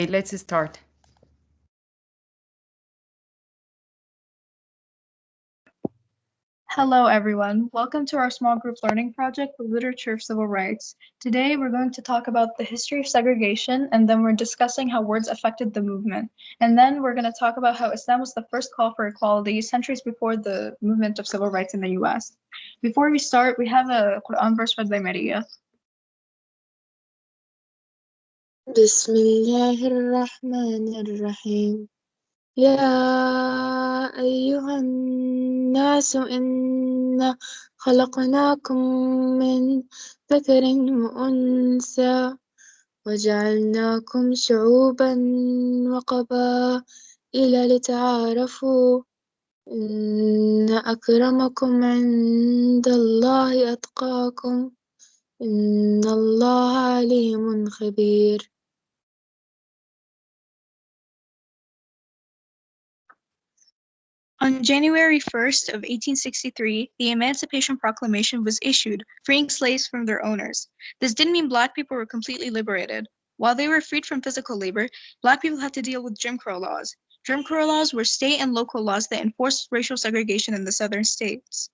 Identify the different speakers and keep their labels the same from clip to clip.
Speaker 1: Let's start.
Speaker 2: Hello, everyone. Welcome to our small group learning project with Literature of Civil Rights. Today, we're going to talk about the history of segregation, and then we're discussing how words affected the movement. And then we're going to talk about how Islam was the first call for equality centuries before the movement of civil rights in the US. Before we start, we have a Quran verse read by Maria.
Speaker 3: بسم الله الرحمن الرحيم يا أيها الناس إنا خلقناكم من ذكر وأنثى وجعلناكم شعوبا وقبائل لتعارفوا إن أكرمكم عند الله أتقاكم إن الله عليم خبير.
Speaker 2: On January 1st of 1863, the Emancipation Proclamation was issued, freeing slaves from their owners. This didn't mean Black people were completely liberated. While they were freed from physical labor, Black people had to deal with Jim Crow laws. Jim Crow laws were state and local laws that enforced racial segregation in the southern states.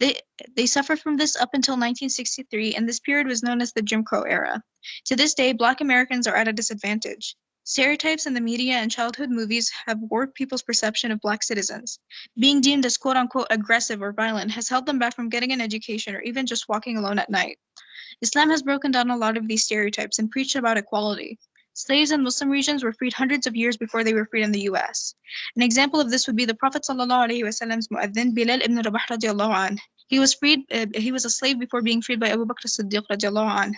Speaker 2: They suffered from this up until 1963, and this period was known as the Jim Crow era. To this day, Black Americans are at a disadvantage. Stereotypes in the media and childhood movies have warped people's perception of Black citizens. Being deemed as quote-unquote aggressive or violent has held them back from getting an education or even just walking alone at night. Islam has broken down a lot of these stereotypes and preached about equality. Slaves in Muslim regions were freed hundreds of years before they were freed in the US. An example of this would be the Prophet ﷺ's mu'adhin Bilal ibn Rabah radiallahu anh. He was a slave before being freed by Abu Bakr as-Siddiq radiallahu anh.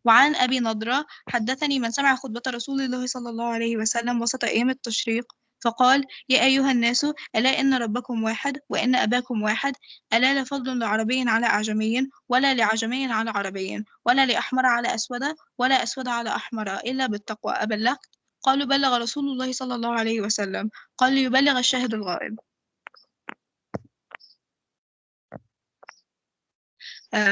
Speaker 2: وعن أبي نضرة حدثني من سمع خطبة رسول الله صلى الله عليه وسلم وسط أيام التشريق فقال يا أيها الناس ألا إن ربكم واحد وإن أباكم واحد ألا لا فضل لعربي على أعجمي ولا لعجمي على عربي ولا لأحمر على أسود ولا أسود على أحمر إلا بالتقوى أبلغت قالوا بلغ رسول الله صلى الله عليه وسلم قال ليبلغ الشاهد الغائب.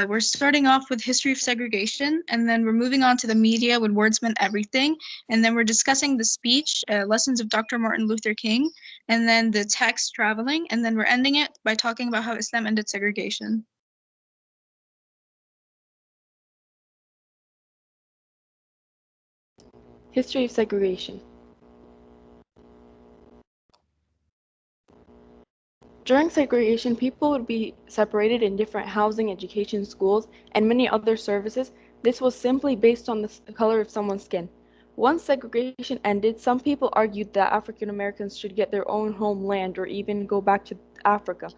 Speaker 2: We're starting off with history of segregation, and then we're moving on to the media when words meant everything, and then we're discussing the speech, lessons of Dr. Martin Luther King, and then the text traveling, and then we're ending it by talking about how Islam ended segregation.
Speaker 4: History of segregation. During segregation, people would be separated in different housing, education, schools, and many other services. This was simply based on the color of someone's skin. Once segregation ended, some people argued that African Americans should get their own homeland or even go back to Africa.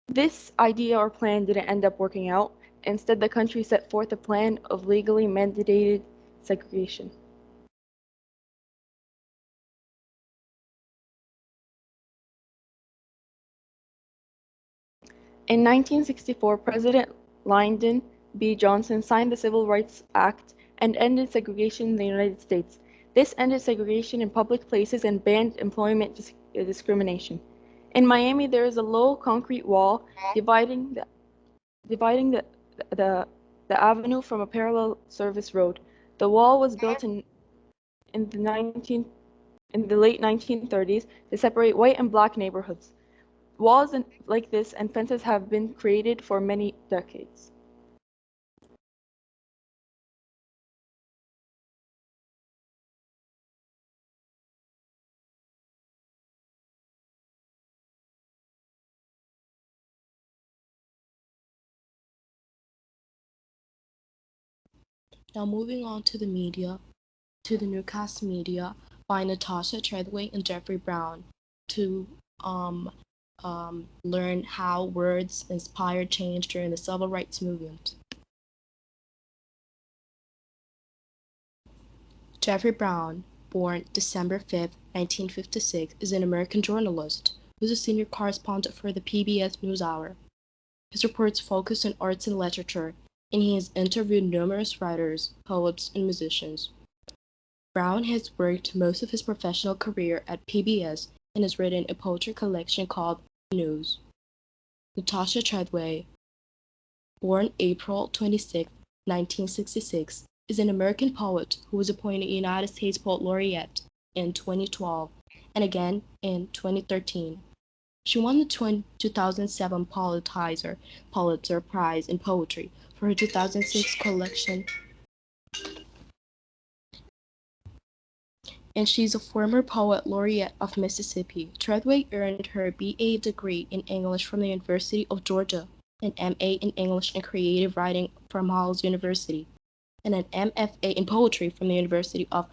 Speaker 4: This idea or plan didn't end up working out. Instead, the country set forth a plan of legally mandated segregation. In 1964, President Lyndon B. Johnson signed the Civil Rights Act and ended segregation in the United States. This ended segregation in public places and banned employment discrimination. In Miami, there is a low concrete wall dividing the avenue from a parallel service road. The wall was built in the late 1930s to separate white and black neighborhoods. Walls like this and fences have been created for many decades.
Speaker 5: Now moving on to the media, to the newscast media by Natasha Treadway and Jeffrey Brown to learn how words inspired change during the civil rights movement. Jeffrey Brown, born December 5, 1956, is an American journalist who is a senior correspondent for the PBS NewsHour. His reports focus on arts and literature, and he has interviewed numerous writers, poets, and musicians. Brown has worked most of his professional career at PBS and has written a poetry collection called News. Natasha Treadway, born April 26, 1966, is an American poet who was appointed United States Poet Laureate in 2012 and again in 2013. She won the 2007 Pulitzer Prize in Poetry for her 2006 collection, and she's a former Poet Laureate of Mississippi. Treadway earned her BA degree in English from the University of Georgia, an MA in English and Creative Writing from Hall's University, and an MFA in Poetry from the University of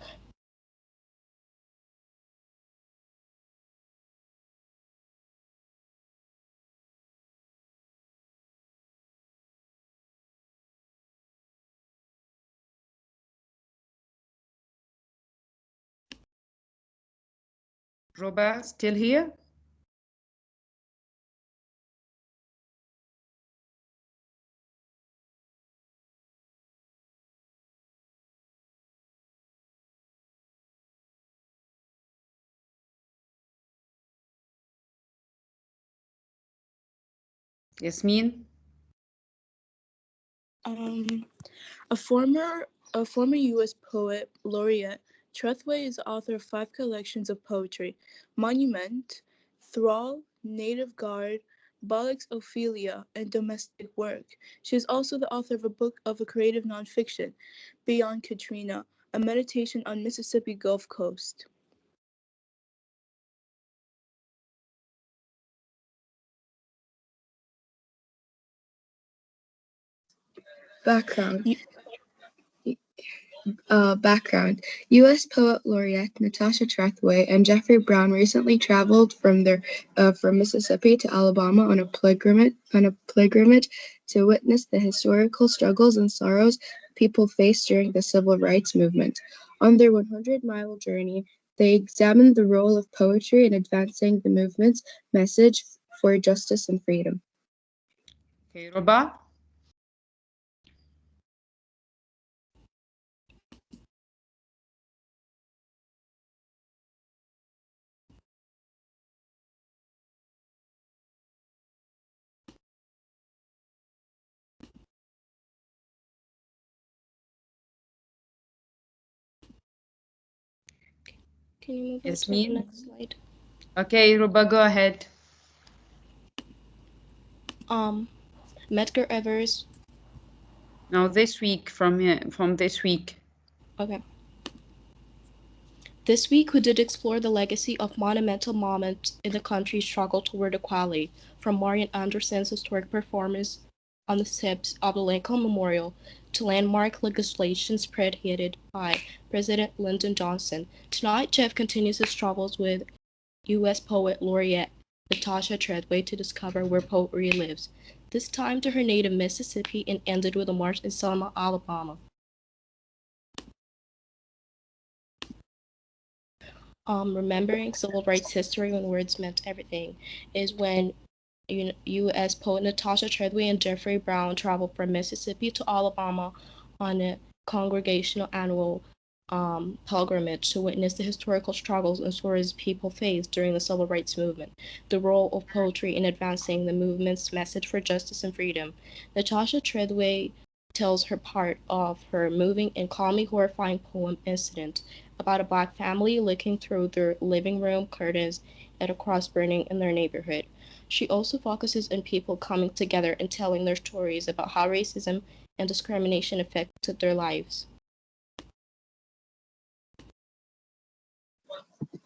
Speaker 1: Roba, still here? Yasmin?
Speaker 6: Um, a former U.S. poet laureate, Trethway is the author of 5 collections of poetry: Monument, Thrall, Native Guard, Bollock's Ophelia, and Domestic Work. She is also the author of a book of a creative nonfiction, Beyond Katrina, a meditation on Mississippi Gulf Coast.
Speaker 3: Background. Background: U.S. Poet Laureate Natasha Trethway and Jeffrey Brown recently traveled from Mississippi to Alabama on a pilgrimage to witness the historical struggles and sorrows people faced during the Civil Rights Movement. On their 100-mile journey, they examined the role of poetry in advancing the movement's message for justice and freedom.
Speaker 1: Okay, Roba?
Speaker 5: Can you move on to the
Speaker 1: Yasmin?
Speaker 5: next slide?
Speaker 1: Okay, Roba, go ahead.
Speaker 5: Medgar Evers.
Speaker 1: Now this week, from this week.
Speaker 5: Okay. This week, we did explore the legacy of monumental moments in the country's struggle toward equality, from Marian Anderson's historic performance on the steps of the Lincoln Memorial to landmark legislation spearheaded by President Lyndon Johnson. Tonight, Jeff continues his travels with U.S. Poet Laureate Natasha Treadway to discover where poetry lives, this time to her native Mississippi, and ended with a march in Selma, Alabama. Remembering civil rights history when words meant everything is when U.S. poet Natasha Treadway and Jeffrey Brown traveled from Mississippi to Alabama on a congregational annual pilgrimage to witness the historical struggles and sorrows people faced during the civil rights movement, the role of poetry in advancing the movement's message for justice and freedom. Natasha Treadway tells her part of her moving and calmly horrifying poem Incident about a black family looking through their living room curtains at a cross burning in their neighborhood. She also focuses on people coming together and telling their stories about how racism and discrimination affected their lives.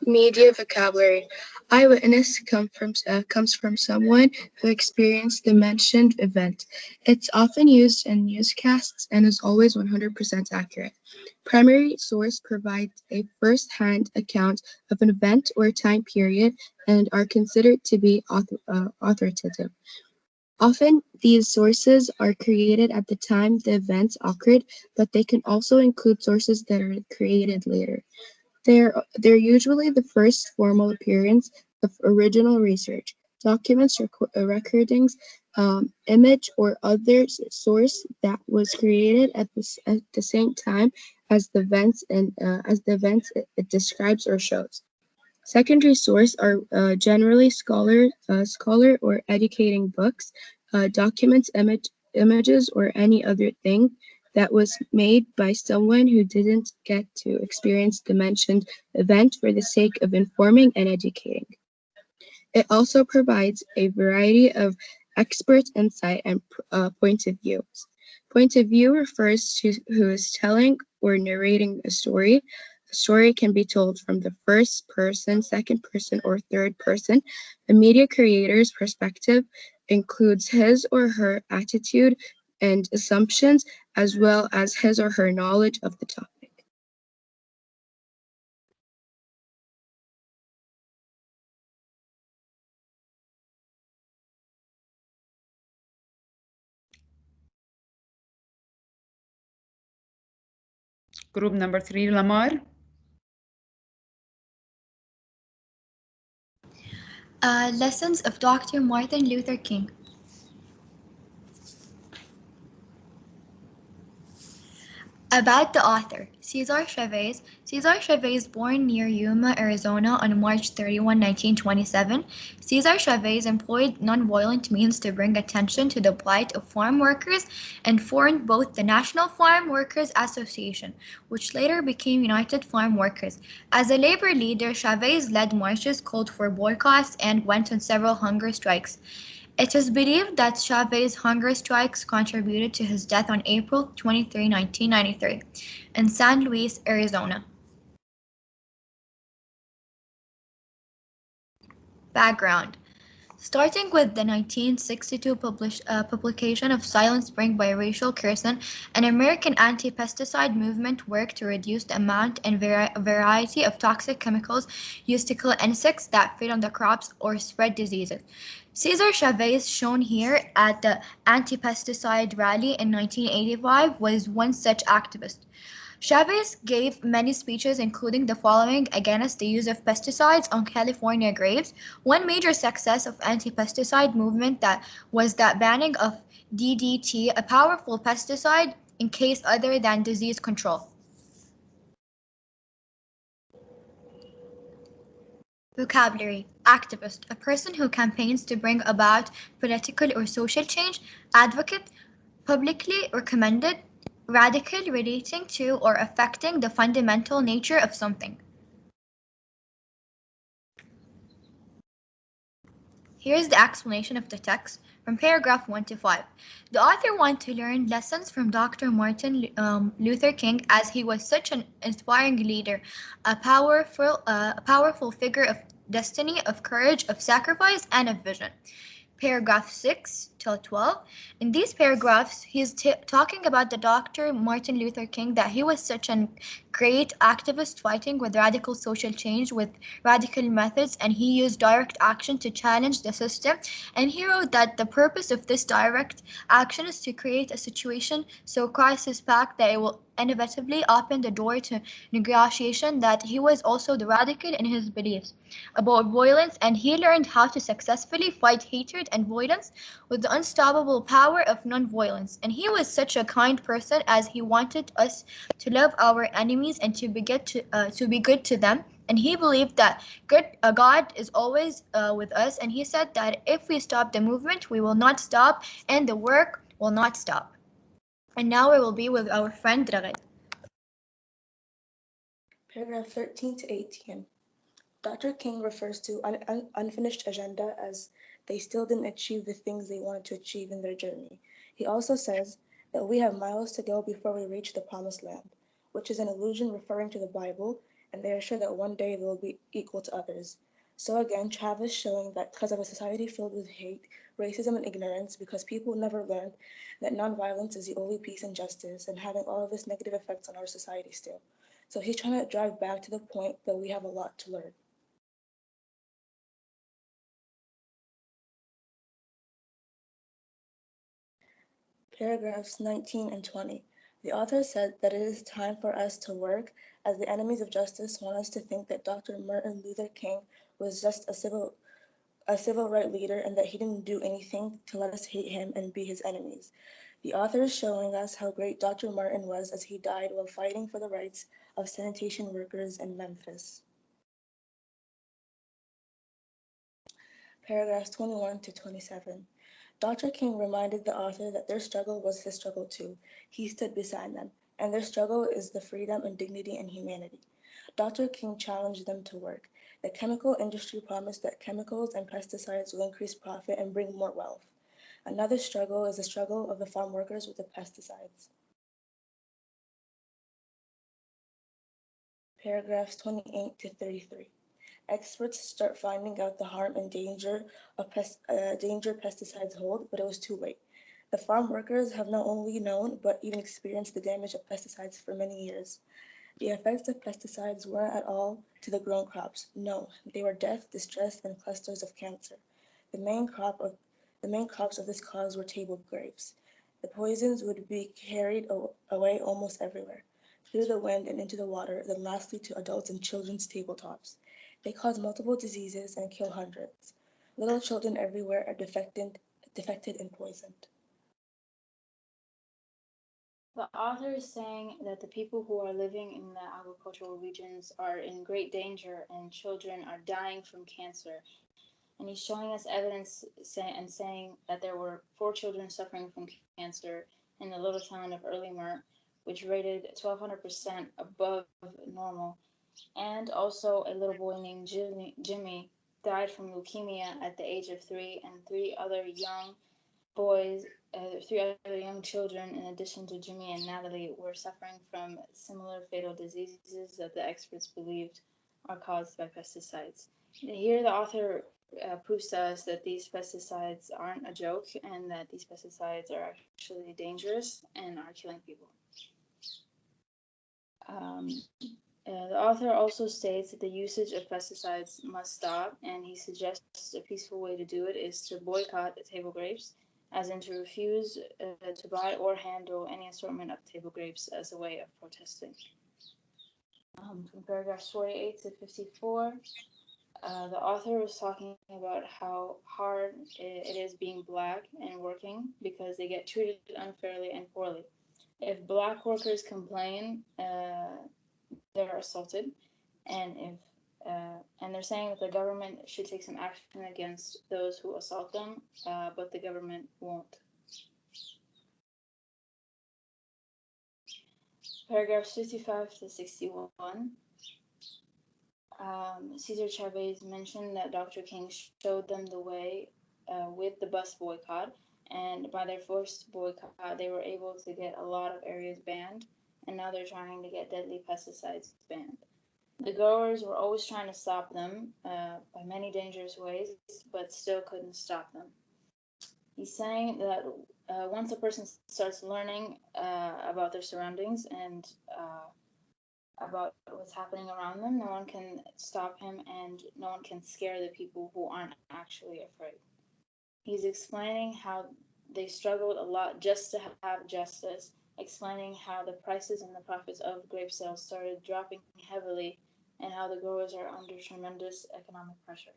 Speaker 3: Media vocabulary. Eyewitness comes from someone who experienced the mentioned event. It's often used in newscasts and is always 100% accurate. Primary source provides a first-hand account of an event or time period and are considered to be authoritative. Often, these sources are created at the time the events occurred, but they can also include sources that are created later. They're usually the first formal appearance of original research, documents, recordings, image, or other source that was created at the same time as the events it describes or shows. Secondary source are generally scholar or educating books, documents, images, or any other thing that was made by someone who didn't get to experience the mentioned event for the sake of informing and educating. It also provides a variety of expert insight and point of views. Point of view refers to who is telling or narrating a story. A story can be told from the first person, second person, or third person. The media creator's perspective includes his or her attitude and assumptions, as well as his or her knowledge of the topic.
Speaker 1: Group number three, Lamar.
Speaker 7: Lessons of Dr. Martin Luther King. About the author, Cesar Chavez. Cesar Chavez, born near Yuma, Arizona on March 31, 1927. Cesar Chavez employed nonviolent means to bring attention to the plight of farm workers and formed both the National Farm Workers Association, which later became United Farm Workers. As a labor leader, Chavez led marches, called for boycotts, and went on several hunger strikes. It is believed that Chavez's hunger strikes contributed to his death on April 23, 1993, in San Luis, Arizona. Background. Starting with the 1962 publication of Silent Spring by Rachel Carson, an American anti-pesticide movement worked to reduce the amount and variety of toxic chemicals used to kill insects that feed on the crops or spread diseases. Cesar Chavez, shown here at the anti-pesticide rally in 1985, was one such activist. Chavez gave many speeches, including the following against the use of pesticides on California grapes. One major success of anti-pesticide movement that was the banning of DDT, a powerful pesticide in case other than disease control. Vocabulary: activist, a person who campaigns to bring about political or social change. Advocate, publicly recommended. Radical, relating to or affecting the fundamental nature of something. Here is the explanation of the text from paragraph 1 to 5. The author wants to learn lessons from Dr. Martin Luther King, as he was such an inspiring leader, a powerful figure of destiny, of courage, of sacrifice, and of vision. Paragraph 6 till 12. In these paragraphs, he is talking about the Dr. Martin Luther King, that he was such a great activist fighting with radical social change with radical methods, and he used direct action to challenge the system. And he wrote that the purpose of this direct action is to create a situation so crisis packed that it will inevitably open the door to negotiation, that he was also the radical in his beliefs about violence, and he learned how to successfully fight hatred and violence with the unstoppable power of nonviolence. And he was such a kind person, as he wanted us to love our enemies and to be good to them. And he believed that God is always with us. And he said that if we stop the movement, we will not stop, and the work will not stop. And now we will be with our friend Ragad.
Speaker 6: Paragraph 13 to 18. Dr. King refers to unfinished agenda as they still didn't achieve the things they wanted to achieve in their journey. He also says that we have miles to go before we reach the promised land, which is an allusion referring to the Bible, and they are sure that one day they will be equal to others. So again, Travis showing that because of a society filled with hate, racism, and ignorance, because people never learned that nonviolence is the only peace and justice, and having all of this negative effects on our society still. So he's trying to drive back to the point that we have a lot to learn. Paragraphs 19 and 20. The author said that it is time for us to work, as the enemies of justice want us to think that Dr. Martin Luther King was just a civil rights leader and that he didn't do anything to let us hate him and be his enemies. The author is showing us how great Dr. Martin was, as he died while fighting for the rights of sanitation workers in Memphis. Paragraphs 21 to 27. Dr. King reminded the author that their struggle was his struggle too. He stood beside them, and their struggle is the freedom and dignity and humanity. Dr. King challenged them to work. The chemical industry promised that chemicals and pesticides will increase profit and bring more wealth. Another struggle is the struggle of the farm workers with the pesticides. Paragraphs 28 to 33. Experts start finding out the harm and danger pesticides hold, but it was too late. The farm workers have not only known but even experienced the damage of pesticides for many years. The effects of pesticides weren't at all to the grown crops. No, they were death, distress, and clusters of cancer. The main crop of the main crops of this cause were table grapes. The poisons would be carried away almost everywhere, through the wind and into the water, then lastly to adults and children's tabletops. They cause multiple diseases and kill hundreds. Little children everywhere are defected and poisoned.
Speaker 8: The author is saying that the people who are living in the agricultural regions are in great danger and children are dying from cancer. And he's showing us evidence and saying that there were 4 children suffering from cancer in the little town of Early Mert, which rated 1,200% above normal. And also a little boy named Jimmy died from leukemia at the age of 3, and boys, 3 other young children, in addition to Jimmy and Natalie, were suffering from similar fatal diseases that the experts believed are caused by pesticides. Here, the author proves to us that these pesticides aren't a joke and that these pesticides are actually dangerous and are killing people. Um, the author also states that the usage of pesticides must stop, and he suggests a peaceful way to do it is to boycott the table grapes, as in to refuse to buy or handle any assortment of table grapes as a way of protesting. From paragraphs 48 to 54, the author was talking about how hard it is being black and working because they get treated unfairly and poorly. If black workers complain, they're assaulted, and if and they're saying that the government should take some action against those who assault them, but the government won't. Paragraphs 55 to 61. Cesar Chavez mentioned that Dr. King showed them the way with the bus boycott, and by their first boycott, they were able to get a lot of areas banned, and now they're trying to get deadly pesticides banned. The growers were always trying to stop them by many dangerous ways, but still couldn't stop them. He's saying that once a person starts learning about their surroundings and about what's happening around them, no one can stop him and no one can scare the people who aren't actually afraid. He's explaining how they struggled a lot just to have justice, explaining how the prices and the profits of grape sales started dropping heavily and how the growers are under tremendous economic pressure.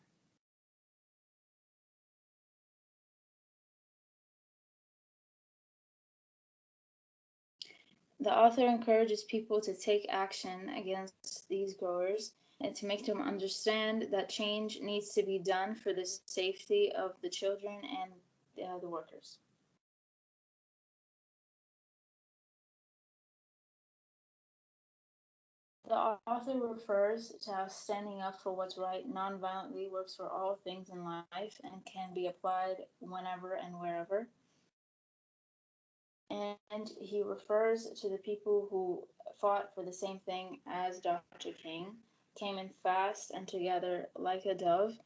Speaker 8: The author encourages people to take action against these growers and to make them understand that change needs to be done for the safety of the children and the workers. The author refers to how standing up for what's right nonviolently works for all things in life and can be applied whenever and wherever. And he refers to the people who fought for the same thing as Dr. King, came in fast and together like a dove,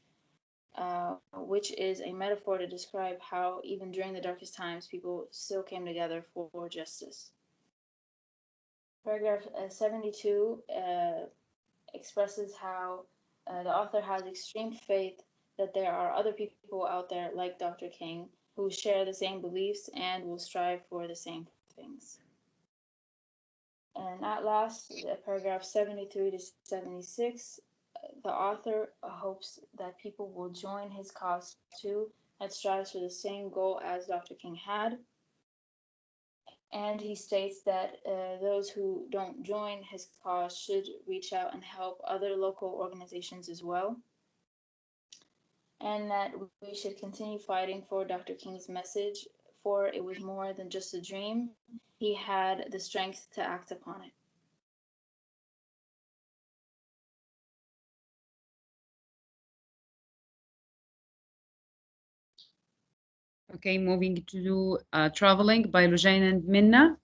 Speaker 8: which is a metaphor to describe how, even during the darkest times, people still came together for justice. Paragraph 72 expresses how the author has extreme faith that there are other people out there like Dr. King who share the same beliefs and will strive for the same things. And at last, paragraph 73 to 76, the author hopes that people will join his cause too, that strives for the same goal as Dr. King had. And he states that those who don't join his cause should reach out and help other local organizations as well. and that we should continue fighting for Dr. King's message, for it was more than just a dream. He had the strength to act upon it.
Speaker 1: Okay, moving to Traveling by Lujain and Minna.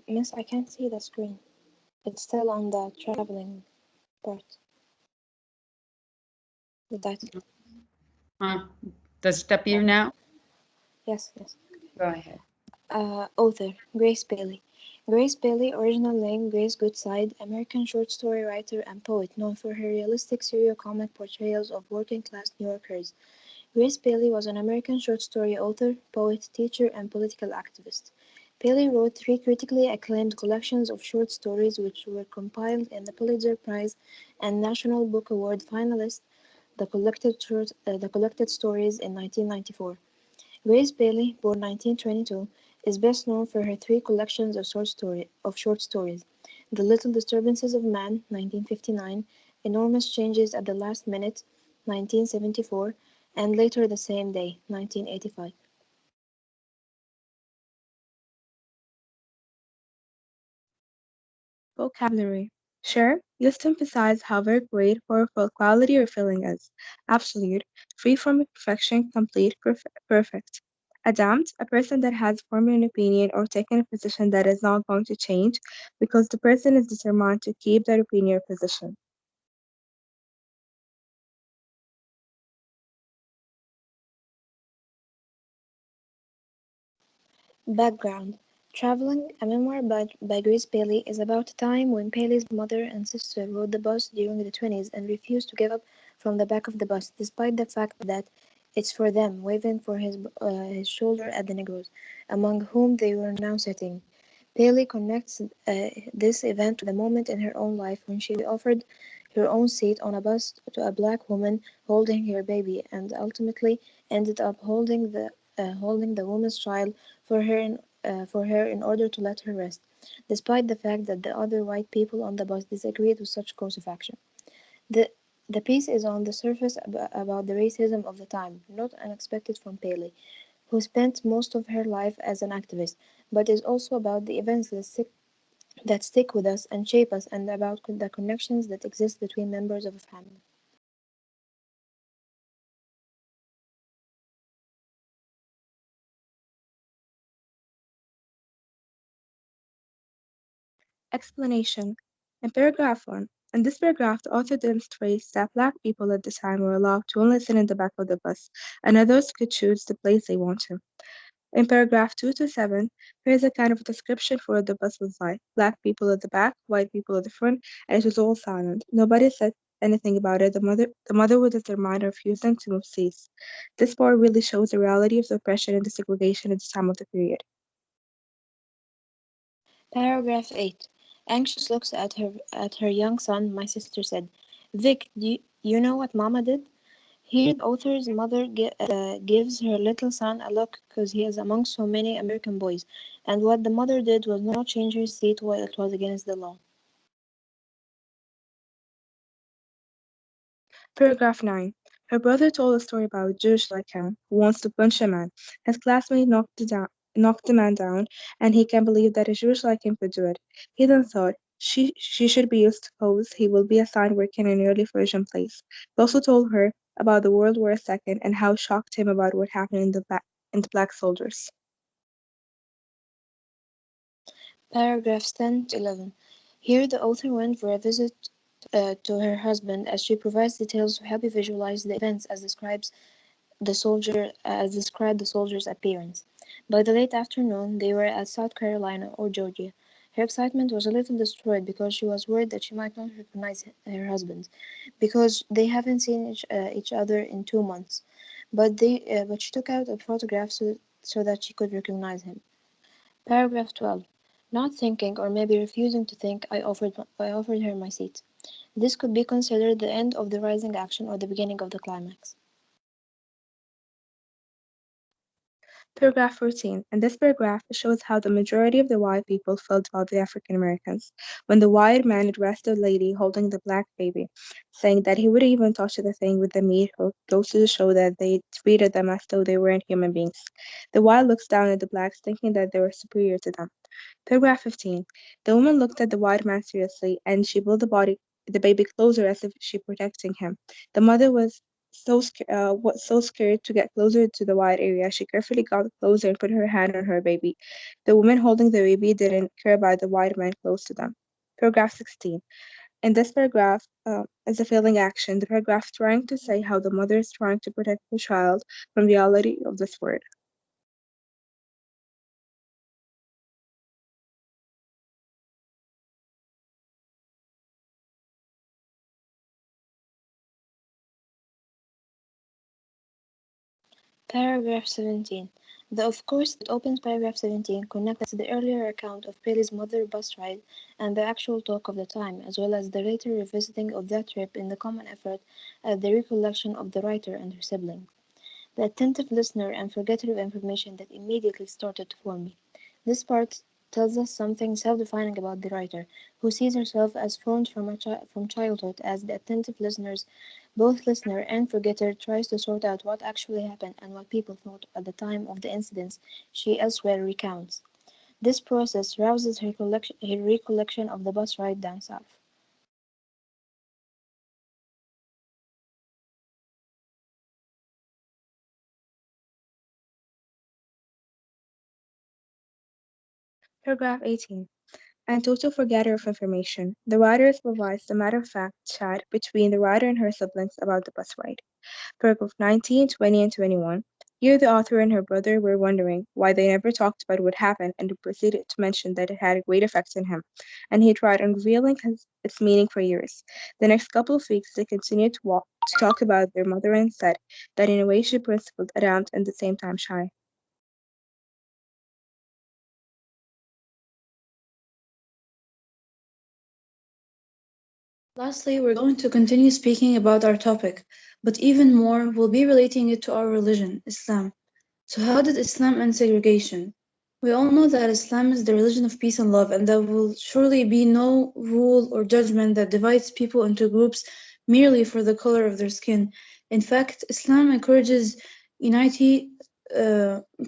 Speaker 3: Miss, I can't see the screen. It's still on the traveling part, the title.
Speaker 1: Huh? Does it appear
Speaker 3: Yeah.
Speaker 1: now?
Speaker 3: Yes, yes.
Speaker 1: Go ahead.
Speaker 3: Author Grace Bailey. Grace Bailey, original name Grace Goodside, American short story writer and poet known for her realistic serial-comic portrayals of working-class New Yorkers. Grace Bailey was an American short story author, poet, teacher, and political activist. Bailey wrote three critically acclaimed collections of short stories which were compiled in the Pulitzer Prize and National Book Award finalists, The Collected Stories in 1994. Grace Bailey, born 1922, is best known for her three collections of short stories: The Little Disturbances of Man (1959), Enormous Changes at the Last Minute (1974), and Later the Same Day (1985).
Speaker 6: Vocabulary. Sure, used to emphasize how very great, powerful, quality or feeling is. Absolute, free from imperfection, complete, perfect. Adapt, a person that has formed an opinion or taken a position that is not going to change because the person is determined to keep that opinion or position.
Speaker 3: Background: Traveling, a memoir by Grace Bailey, is about a time when Bailey's mother and sister rode the bus during the 20s and refused to give up from the back of the bus, despite the fact that "it's for them," waving for his shoulder at the Negroes, among whom they were now sitting. Bailey connects this event with a moment in her own life when she offered her own seat on a bus to a black woman holding her baby, and ultimately ended up holding the woman's child for her in order to let her rest, despite the fact that the other white people on the bus disagreed with such course of action. The the piece is on the surface about the racism of the time, not unexpected from Bailey, who spent most of her life as an activist, but is also about the events that stick with us and shape us, and about the connections that exist between members of a family.
Speaker 6: Explanation. In paragraph 1. In this paragraph, the author demonstrates that Black people at the time were allowed to only sit in the back of the bus, and others could choose the place they want to. In paragraph 2 to 7, here is a kind of description for what the bus was like. Black people at the back, white people at the front, and it was all silent. Nobody said anything about it. The mother was determined and refusing to move seats. This part really shows the reality of the oppression and the segregation at the time of the period.
Speaker 3: Paragraph 8. Anxious looks at her young son, my sister said. Vic, you know what Mama did? Here the author's mother gives her little son a look because he is among so many American boys, and what the mother did was not change her seat while it was against the law.
Speaker 6: Paragraph 9. Her brother told a story about a Jewish like him who wants to punch a man. His classmate knocked the man down, and he can't believe that a Jewish like him could do it. He then thought, she should be used to pose. He will be assigned working in an early Persian place. He also told her about the World War II and how it shocked him about what happened in the black soldiers.
Speaker 3: Paragraphs 10 to 11. Here the author went for a visit to her husband as she provides details to help you visualize the events as described the soldier's appearance. By the late afternoon they were at South Carolina or Georgia. Her excitement was a little destroyed because she was worried that she might not recognize her husband, because they haven't seen each other in 2 months. But she took out a photograph so that she could recognize him. Paragraph 12. Not thinking, or maybe refusing to think, I offered her my seat. This could be considered the end of the rising action or the beginning of the climax.
Speaker 2: Paragraph 14. In this paragraph, it shows how the majority of the white people felt about the African Americans. When the white man addressed the lady holding the black baby, saying that he would even touch the thing with the meat hook, goes to show that they treated them as though they weren't human beings. The white looks down at the blacks, thinking that they were superior to them. Paragraph 15. The woman looked at the white man seriously, and she pulled the baby closer as if she protecting him. The mother was so scared to get closer to the white area. She carefully got closer and put her hand on her baby. The woman holding the baby didn't care about the white man close to them. Paragraph 16. In this paragraph is a failing action. The paragraph trying to say how the mother is trying to protect her child from the reality of this word.
Speaker 9: Paragraph 17. The "of course" that opens paragraph 17 connects the earlier account of Bailey's mother bus ride and the actual talk of the time, as well as the later revisiting of that trip in the common effort at the recollection of the writer and her sibling. The attentive listener and forgetter of information that immediately started to form me. This part tells us something self-defining about the writer, who sees herself as formed from childhood as the attentive listeners. Both listener and forgetter tries to sort out what actually happened and what people thought at the time of the incidents she elsewhere recounts. This process rouses her recollection of the bus ride down south.
Speaker 2: Paragraph 18. And total forgetter of information. The writer provides the matter-of-fact chat between the writer and her siblings about the bus ride. Paragraph 19, 20, and 21. Here the author and her brother were wondering why they never talked about what happened and proceeded to mention that it had a great effect on him, and he tried unveiling its meaning for years. The next couple of weeks they continued to talk about their mother and said that in a way she principled around and at the same time shy.
Speaker 10: Lastly, we're going to continue speaking about our topic, but even more, we'll be relating it to our religion, Islam. So, how did Islam end segregation? We all know that Islam is the religion of peace and love, and there will surely be no rule or judgment that divides people into groups merely for the color of their skin. In fact, Islam encourages unity,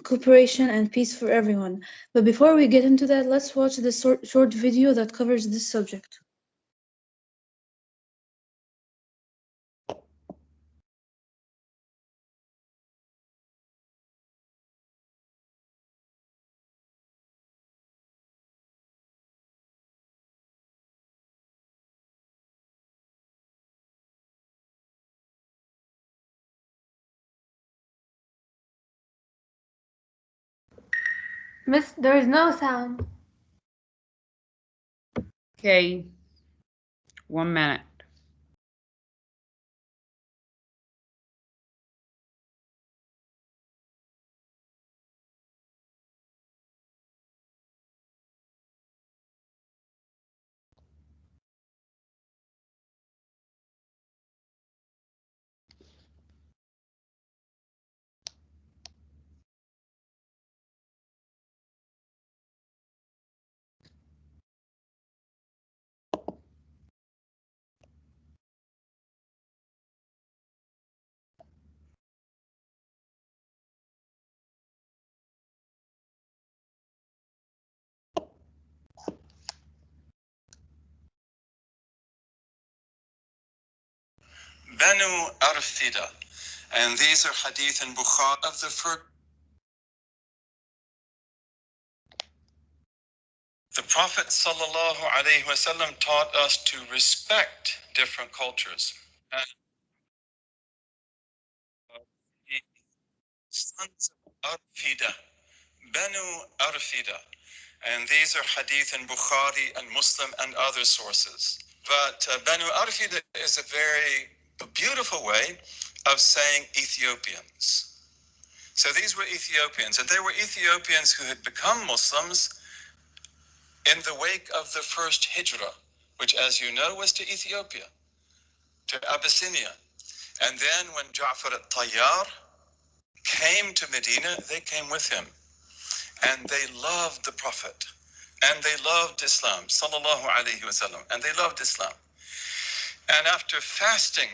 Speaker 10: cooperation, and peace for everyone. But before we get into that, let's watch this short video that covers this subject.
Speaker 11: Miss, there is no sound.
Speaker 1: Okay, 1 minute.
Speaker 2: Banu Arfida, and these are hadith in Bukhari of the first. The Prophet ﷺ taught us to respect different cultures. And the sons of Arfida, Banu Arfida, and these are hadith in Bukhari and Muslim and other sources. But Banu Arfida is a beautiful way of saying Ethiopians. So these were Ethiopians, and they were Ethiopians who had become Muslims in the wake of the first Hijrah, which, as you know, was to Ethiopia, to Abyssinia. And then when Ja'far al-Tayyar
Speaker 12: came to Medina, they came with him. And they loved the Prophet. And they loved Islam, sallallahu alayhi wasallam. And they loved Islam. And after fasting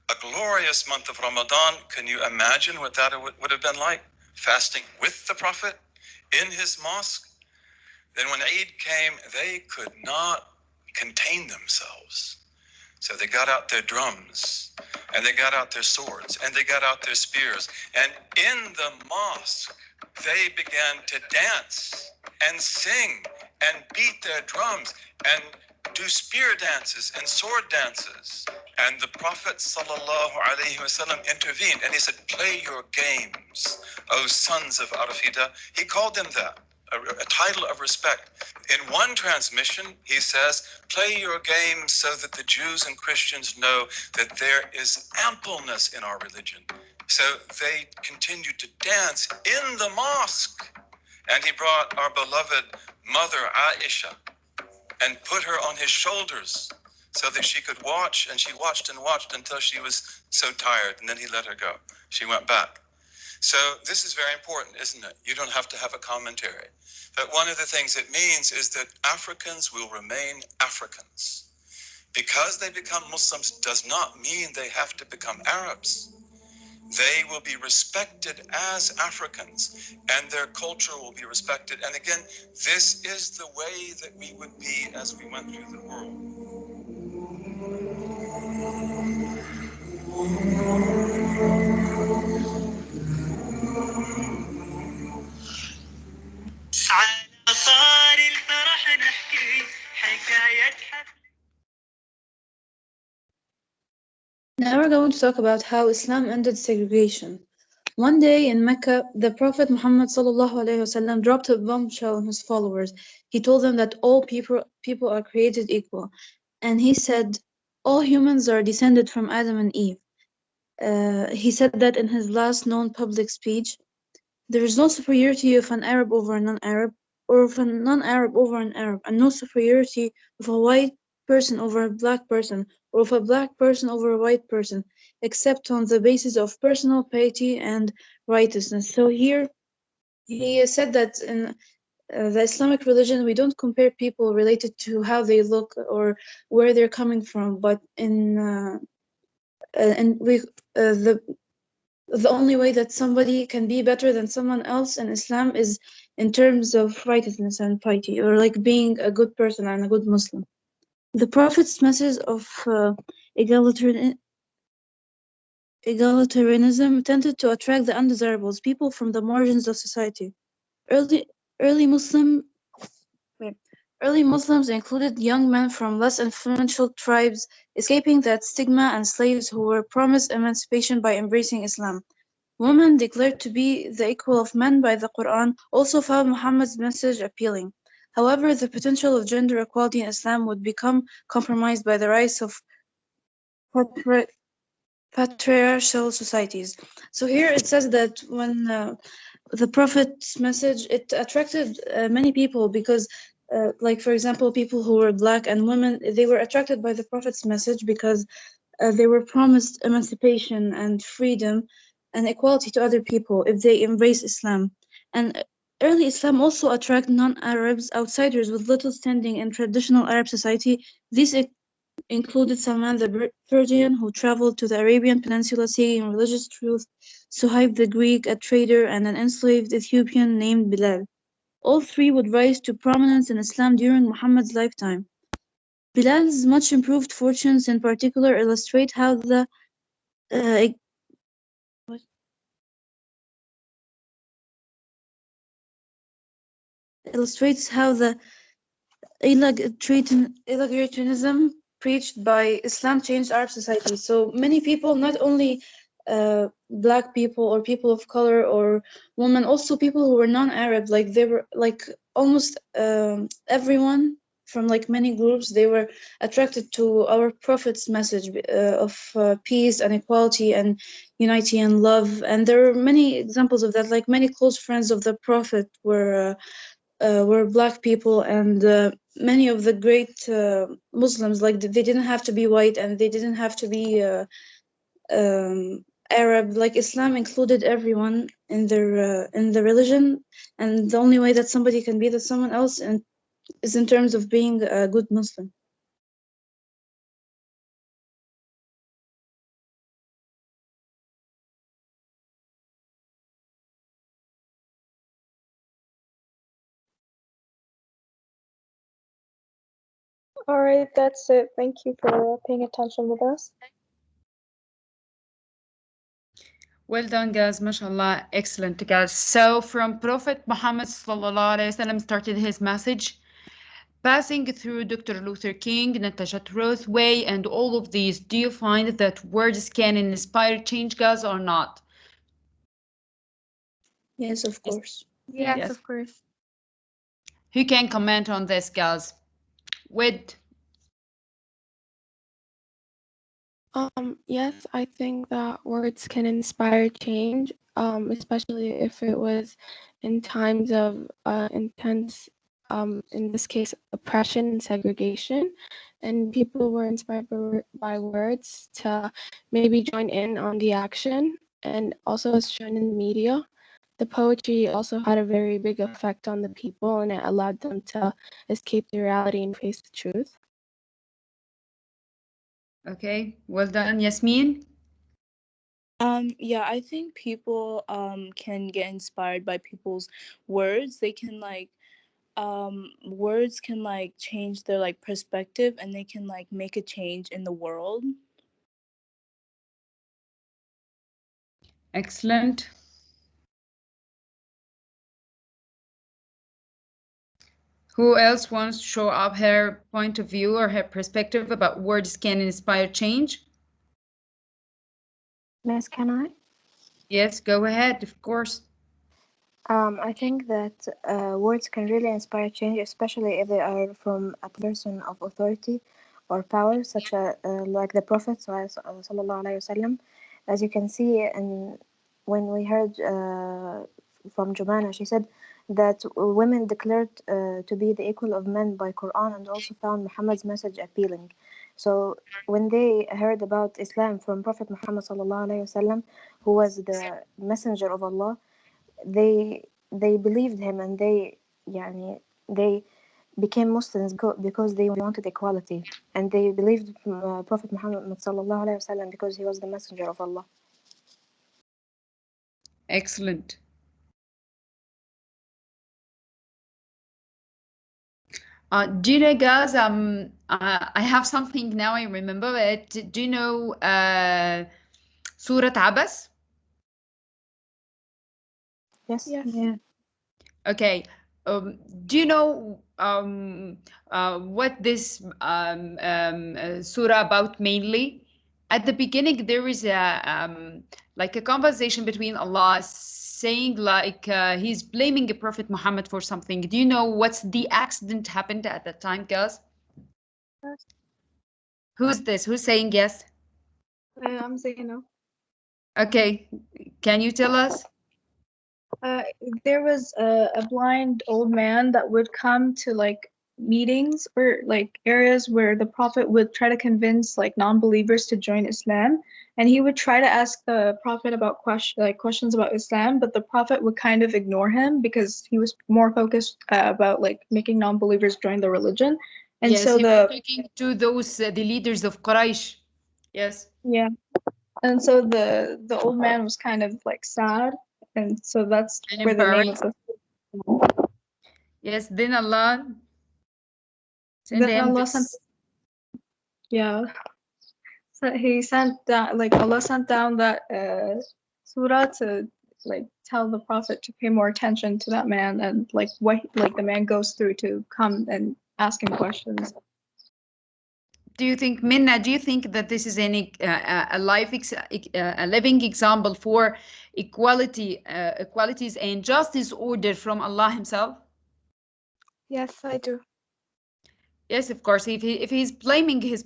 Speaker 12: a glorious month of Ramadan, can you imagine what that would have been like? Fasting with the Prophet in his mosque. Then when Eid came, they could not contain themselves. So they got out their drums, and they got out their swords, and they got out their spears. And in the mosque, they began to dance and sing and beat their drums and do spear dances and sword dances. And the Prophet ﷺ intervened and he said, "Play your games, O sons of Arafida." He called them that, a title of respect. In one transmission, he says, "Play your games so that the Jews and Christians know that there is ampleness in our religion." So they continued to dance in the mosque. And he brought our beloved mother, Aisha, and put her on his shoulders so that she could watch. And she watched and watched until she was so tired. And then he let her go. She went back. So this is very important, isn't it? You don't have to have a commentary. But one of the things it means is that Africans will remain Africans. Because they become Muslims does not mean they have to become Arabs. They will be respected as Africans, and their culture will be respected. And again, this is the way that we would be as we went through the world.
Speaker 10: Now we're going to talk about how Islam ended segregation. One day in Mecca, the Prophet Muhammad ﷺ dropped a bombshell on his followers. He told them that all people are created equal. And he said, all humans are descended from Adam and Eve. He said that in his last known public speech. There is no superiority of an Arab over a non-Arab, or of a non-Arab over an Arab, and no superiority of a white person over a black person, or of a black person over a white person, except on the basis of personal piety and righteousness. So here he said that in the Islamic religion, we don't compare people related to how they look or where they're coming from, but and we the only way that somebody can be better than someone else in Islam is in terms of righteousness and piety, or like being a good person and a good Muslim. The Prophet's message of egalitarianism tended to attract the undesirables, people from the margins of society. Early, early Muslim, Early Muslims included young men from less influential tribes, escaping that stigma, and slaves who were promised emancipation by embracing Islam. Women, declared to be the equal of men by the Quran, also found Muhammad's message appealing. However, the potential of gender equality in Islam would become compromised by the rise of patriarchal societies. So here it says that when the Prophet's message, it attracted many people because, like for example, people who were black and women, they were attracted by the Prophet's message because they were promised emancipation and freedom and equality to other people if they embrace Islam. And early Islam also attracted non-Arabs, outsiders with little standing in traditional Arab society. These included Salman the Persian, who traveled to the Arabian Peninsula seeking religious truth, Suhaib the Greek, a trader, and an enslaved Ethiopian named Bilal. All three would rise to prominence in Islam during Muhammad's lifetime. Bilal's much improved fortunes in particular illustrate how the uh, illustrates how the egalitarianism preached by Islam changed Arab society. So many people, not only black people or people of color or women, also people who were non-Arab, like they were like almost everyone from like many groups, they were attracted to our Prophet's message of peace and equality and unity and love. And there are many examples of that. Like many close friends of the Prophet were black people, and many of the great Muslims, like they didn't have to be white and they didn't have to be Arab, like Islam included everyone in the religion, and the only way that somebody can be that someone else is in terms of being a good Muslim.
Speaker 2: All right, that's it. Thank you for paying attention with us.
Speaker 1: Well done, guys. MashaAllah. Excellent, guys. So, from Prophet Muhammad sallallahu alaihi wasallam started his message, passing through Dr. Luther King, Natasha Rothway, and all of these. Do you find that words can inspire change, guys, or not?
Speaker 10: Yes, of
Speaker 1: Yes.
Speaker 10: course.
Speaker 11: Yes,
Speaker 1: Yes.
Speaker 11: of course.
Speaker 1: Who can comment on this, guys? With
Speaker 4: Yes, I think that words can inspire change, especially if it was in times of intense, in this case, oppression and segregation, and people were inspired by words to maybe join in on the action, and also as shown in the media. The poetry also had a very big effect on the people, and it allowed them to escape the reality and face the truth.
Speaker 1: okay, well done, Yasmin.
Speaker 6: Yeah, I think people can get inspired by people's words. They can like words can like change their like perspective, and they can like make a change in the world.
Speaker 1: Excellent. Who else wants to show up her point of view or her perspective about words can inspire change?
Speaker 9: Miss, can I?
Speaker 1: Yes, go ahead, of course.
Speaker 9: I think that words can really inspire change, especially if they are from a person of authority or power, such as like the Prophet sallallahu alaihi wasallam. As you can see, and when we heard from Jumana, she said that women declared to be the equal of men by Quran, and also found Muhammad's message appealing. So when they heard about Islam from Prophet Muhammad sallallahu alaihi wasallam, who was the messenger of Allah, they believed him, and they became Muslims because they wanted equality, and they believed Prophet Muhammad sallallahu alaihi wasallam because he was the messenger of Allah.
Speaker 1: Excellent. Do you know, guys? I have something now. I remember it. Do you know Surah Abbas?
Speaker 9: Yes.
Speaker 4: Yes.
Speaker 10: Yeah.
Speaker 1: Okay. Do you know what this surah about mainly? At the beginning, there is like a conversation between Allah saying like he's blaming Prophet Muhammad for something. Do you know what's the accident happened at that time, guys?
Speaker 2: Yes.
Speaker 1: Who's this? Who's saying yes?
Speaker 2: I'm Zainab.
Speaker 1: Okay. Can you tell us?
Speaker 2: Uh, there was a blind old man that would come to like meetings or like areas where the prophet would try to convince like non-believers to join Islam, and he would try to ask the prophet about questions about Islam, but the prophet would kind of ignore him because he was more focused about like making non-believers join the religion. And
Speaker 1: Yes,
Speaker 2: so
Speaker 1: he was
Speaker 2: the
Speaker 1: talking to those the leaders of Quraysh. Yes.
Speaker 2: yeah, and so the old man was kind of like sad, and so that's
Speaker 1: And
Speaker 2: where the name
Speaker 1: empowering.
Speaker 2: of the
Speaker 1: Yes, then Allah send
Speaker 2: then
Speaker 1: him
Speaker 2: Allah sent,
Speaker 1: this.
Speaker 2: yeah. So he sent that, like Allah sent down that surah to like tell the prophet to pay more attention to that man, and like what like the man goes through to come and ask him questions.
Speaker 1: Do you think, Minna, do you think that this is a a living example for equalities and justice ordered from Allah Himself?
Speaker 2: Yes, I do.
Speaker 1: Yes, of course. If he's blaming his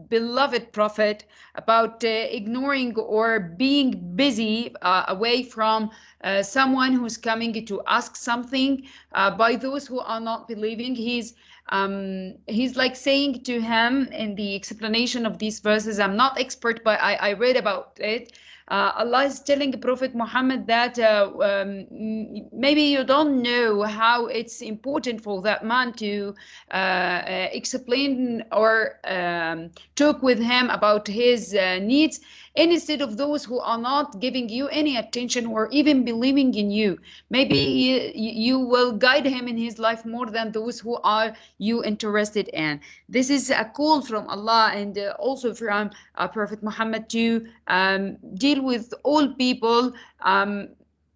Speaker 1: beloved prophet about ignoring or being busy away from someone who's coming to ask something by those who are not believing, he's he's like saying to him in the explanation of these verses, I'm not expert, but I read about it. Allah is telling Prophet Muhammad that maybe you don't know how it's important for that man to explain or talk with him about his needs, instead of those who are not giving you any attention or even believing in you. Maybe you will guide him in his life more than those who are you interested in. This is a call from Allah and also from Prophet Muhammad to deal with all people,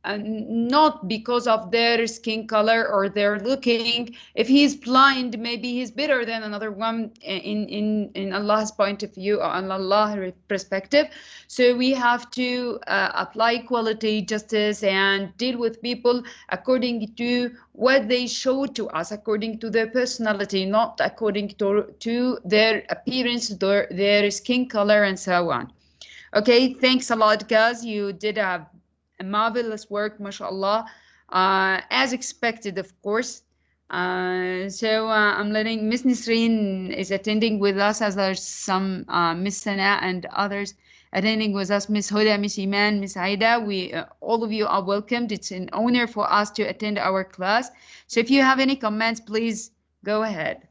Speaker 1: not because of their skin color or their looking. If he's blind, maybe he's better than another one in Allah's point of view or on Allah's perspective. So we have to apply equality, justice, and deal with people according to what they show to us, according to their personality, not according to their appearance, their skin color, and so on. Okay, thanks a lot, guys. You did a marvelous work, mashallah, as expected, of course. I'm letting Miss Nisreen is attending with us, as there's some Miss Sana and others attending with us, Miss Huda, Miss Iman, Miss Aida. We all of you are welcomed. It's an honor for us to attend our class. So if you have any comments, please go ahead.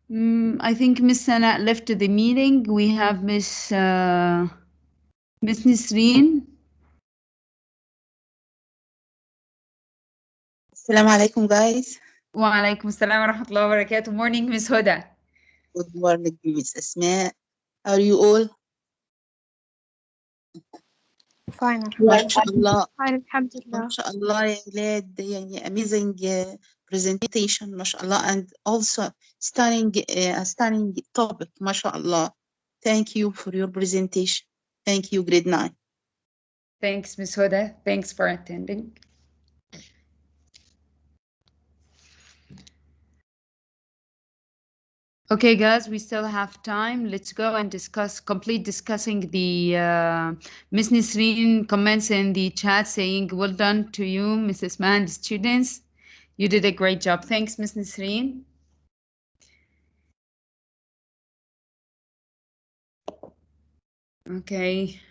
Speaker 1: I think Miss Sana left the meeting. We have Miss Nisreen.
Speaker 13: Assalamu alaikum, guys.
Speaker 1: وعليكم السلام ورحمة الله وبركاته. Morning, Miss Huda.
Speaker 13: Good morning, Miss Asma. How are you all?
Speaker 9: Fine,
Speaker 13: ما شاء الله
Speaker 2: Fine, alhamdulillah.
Speaker 13: ما شاء الله يا ولاد، يعني amazing presentation ما شاء الله, and also stunning topic ما شاء الله. Thank you for your presentation. Thank you, grade 9.
Speaker 1: Thanks, Miss Huda. Thanks for attending. Okay, guys, we still have time. Let's go and complete discussing the Miss Nisreen comments in the chat saying, well done to you, Mrs. Man, students. You did a great job. Thanks, Miss Nisreen. Okay.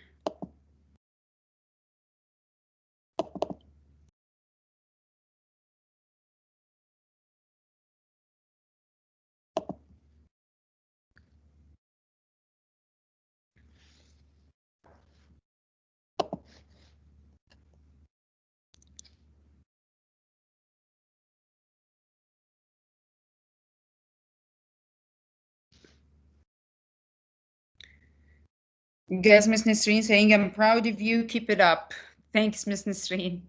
Speaker 1: Guys, Miss Nisreen saying, I'm proud of you. Keep it up. Thanks, Miss Nisreen.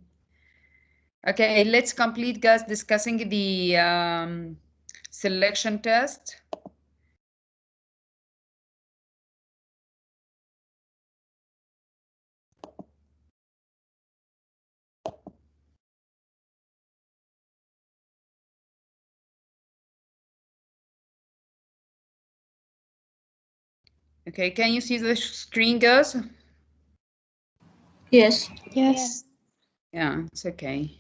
Speaker 1: Okay, let's complete, guys, discussing the selection test. Okay, can you see the screen, guys?
Speaker 10: Yes.
Speaker 9: Yes.
Speaker 1: Yeah, it's okay.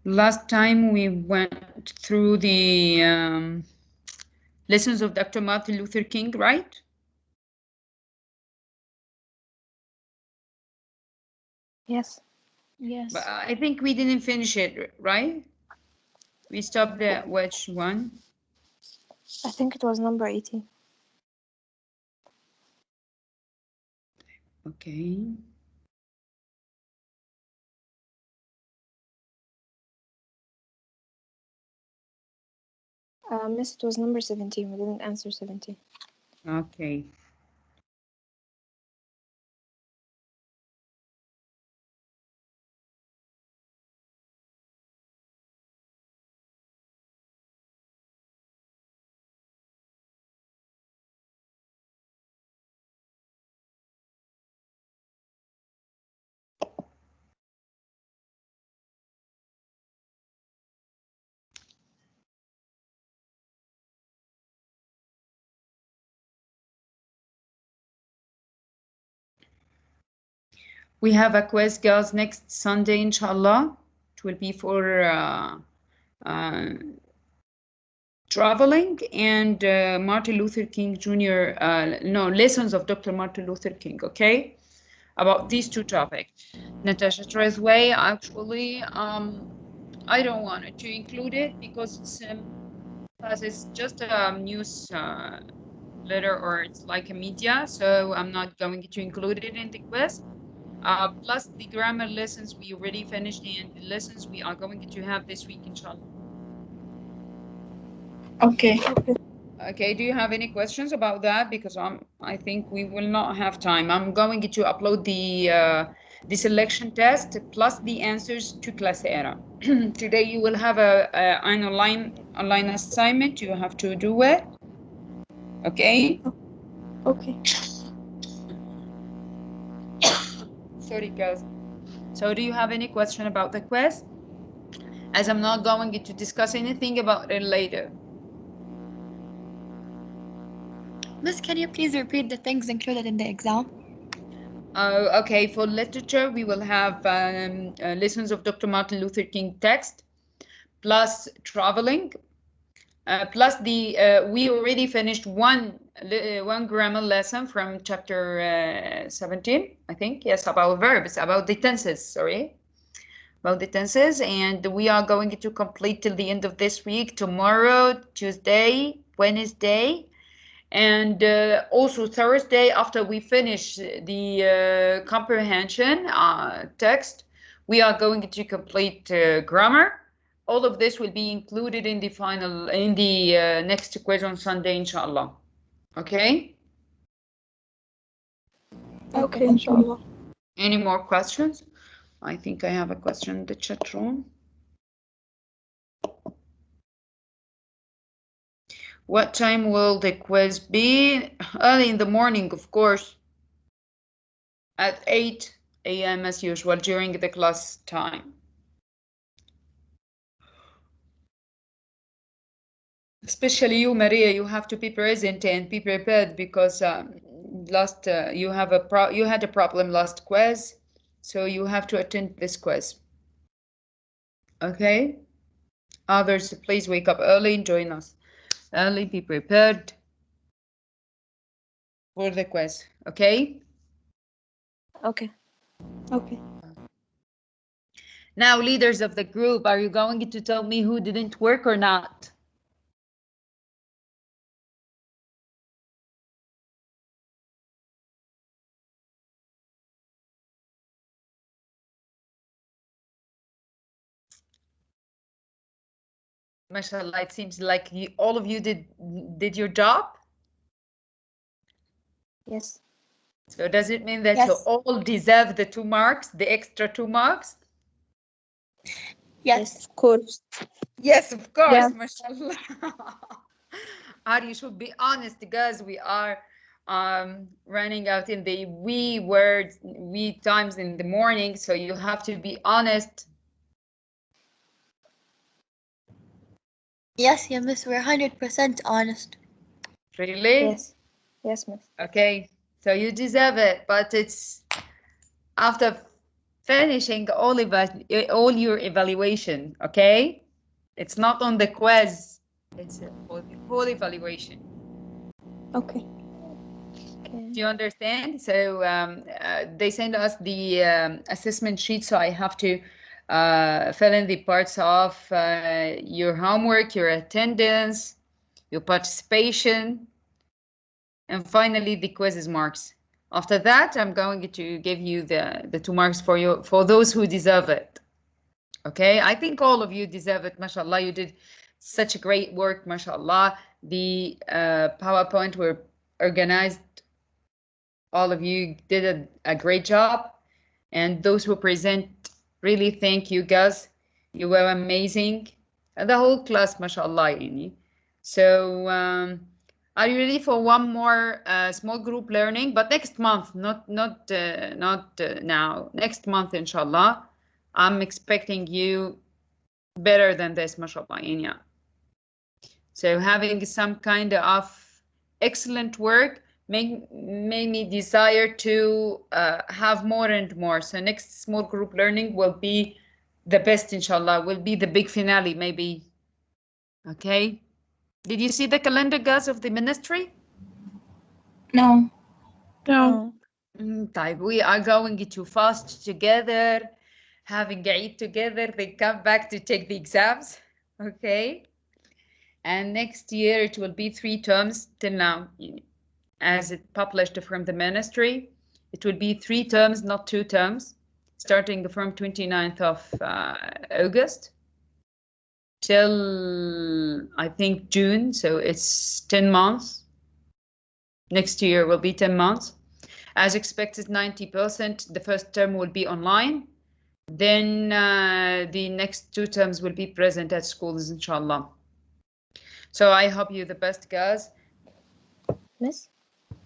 Speaker 1: Last time we went through the lessons of Dr. Martin Luther King, right?
Speaker 9: Yes.
Speaker 1: But I think we didn't finish it, right? We stopped at which one?
Speaker 9: I think it was number 18.
Speaker 1: Okay.
Speaker 9: Miss, it was number 17. We didn't answer 17.
Speaker 1: Okay. We have a quiz, girls, next Sunday, inshallah. It will be for uh, traveling and Martin Luther King Jr. No, lessons of Dr. Martin Luther King, okay? About these two topics. Natasha Trezway, actually, I don't want to include it because it's just a news letter, or it's like a media, so I'm not going to include it in the quiz. Plus the grammar lessons we already finished, and the lessons we are going to have this week, inshallah.
Speaker 6: Okay.
Speaker 1: Okay, do you have any questions about that? Because I think we will not have time. I'm going to upload the selection test plus the answers to class era. Today you will have an online assignment. You have to do it. Okay.
Speaker 6: Okay.
Speaker 1: Sorry, guys. So, do you have any question about the quiz? As I'm not going to discuss anything about it later.
Speaker 7: Miss, can you please repeat the things included in the exam?
Speaker 1: Okay, for literature, we will have lessons of Dr. Martin Luther King text, plus traveling, plus we already finished one grammar lesson from chapter 17, I think. Yes, about verbs, about the tenses, sorry. About the tenses, and we are going to complete till the end of this week, tomorrow, Tuesday, Wednesday, and also Thursday, after we finish the comprehension text, we are going to complete grammar. All of this will be included in the next quiz on Sunday, inshallah. Okay?
Speaker 6: Okay, inshallah.
Speaker 1: Any more questions? I think I have a question in the chat room. What time will the quiz be? Early in the morning, of course. At 8 a.m. as usual during the class time. Especially you, Maria, you have to be present and be prepared because you had a problem last quiz, so you have to attend this quiz. Okay? Others, please wake up early and join us. Early, be prepared for the quiz. Okay?
Speaker 9: Okay.
Speaker 6: Okay.
Speaker 1: Now, leaders of the group, are you going to tell me who didn't work or not? Mashallah, it seems like all of you did your job.
Speaker 9: Yes.
Speaker 1: So does it mean that you
Speaker 7: Yes.
Speaker 1: all deserve the 2 marks, the extra 2 marks?
Speaker 7: Yes.
Speaker 6: Of course.
Speaker 1: Yes, of course,
Speaker 6: Yeah.
Speaker 1: mashallah. Ari, you should be honest, guys. We are running out in the wee times in the morning, so you have to be honest.
Speaker 7: Yes, yeah, Miss, we're 100% honest.
Speaker 1: Really?
Speaker 9: Yes. Yes, Miss.
Speaker 1: Okay, so you deserve it, but it's after finishing all your evaluation, okay? It's not on the quiz. It's for the whole evaluation.
Speaker 6: Okay.
Speaker 9: Okay.
Speaker 1: Do you understand? So they send us the assessment sheet, so I have to fill in the parts of your homework, your attendance, your participation, and finally the quizzes marks. After that, I'm going to give you the 2 marks for you, for those who deserve it. Okay, I think all of you deserve it. MashaAllah, you did such great work. MashaAllah, the PowerPoint were organized. All of you did a great job. And those who present, really thank you guys. You were amazing. And the whole class, mashallah. Yani. So, are you ready for one more small group learning? But next month, not now. Next month, inshallah. I'm expecting you better than this, mashallah. Yani. So having some kind of excellent work made me desire to have more and more. So next small group learning will be the best, inshallah, will be the big finale, maybe. Okay. Did you see the calendar, guys, of the ministry?
Speaker 2: No.
Speaker 6: No.
Speaker 1: طيب, we are going to fast together, having Eid together, then come back to take the exams. Okay. And next year it will be 3 terms till now, as it published from the ministry. It will be 3 terms, not 2 terms, starting from 29th of August till I think June. So it's 10 months. Next year will be 10 months. As expected, 90%. The first term will be online. Then the next 2 terms will be present at schools, inshallah. So I hope you the best, guys.
Speaker 9: Miss,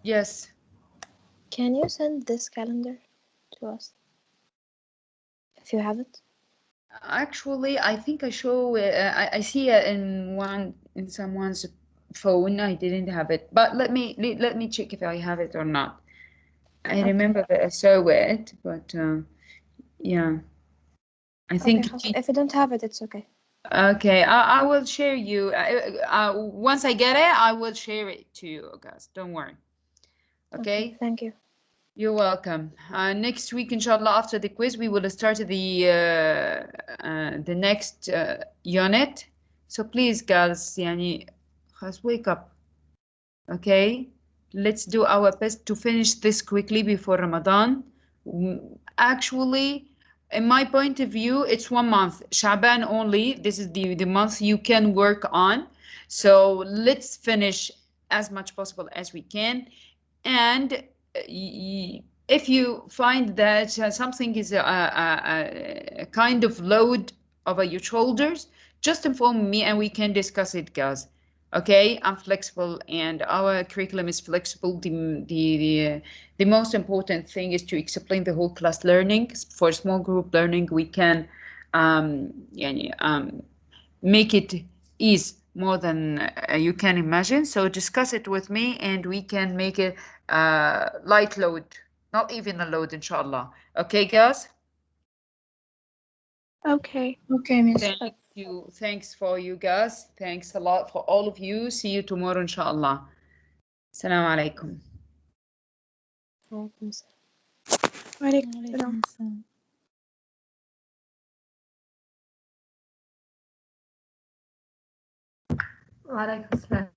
Speaker 1: Yes.
Speaker 9: can you send this calendar to us? If you have it?
Speaker 1: Actually, I think I show. I see it in someone's phone. I didn't have it, but let me check if I have it or not. I remember that I saw it, but yeah, I think.
Speaker 9: Okay, if you don't have it, it's okay.
Speaker 1: Okay, I will share you. Once I get it, I will share it to you, guys. Don't worry. Okay.
Speaker 9: Thank you.
Speaker 1: You're welcome. Next week, inshallah, after the quiz, we will start the next unit. So please, guys, yani, خلاص, wake up. Okay, let's do our best to finish this quickly before Ramadan. Actually, in my point of view, it's 1 month. Shaban only. This is the month you can work on. So let's finish as much possible as we can. And if you find that something is a kind of load over your shoulders, just inform me and we can discuss it, guys. Okay, I'm flexible and our curriculum is flexible. The most important thing is to explain the whole class learning. For small group learning, we can make it easy more than you can imagine. So discuss it with me and we can make it light load, not even a load, inshallah. Okay, guys?
Speaker 2: Okay.
Speaker 3: Okay, Miss.
Speaker 1: Thank you. Thanks for you guys. Thanks a lot for all of you. See you tomorrow, inshallah. Assalamu alaikum.
Speaker 9: Welcome.
Speaker 2: وعليكم السلام.
Speaker 11: وعليكم السلام.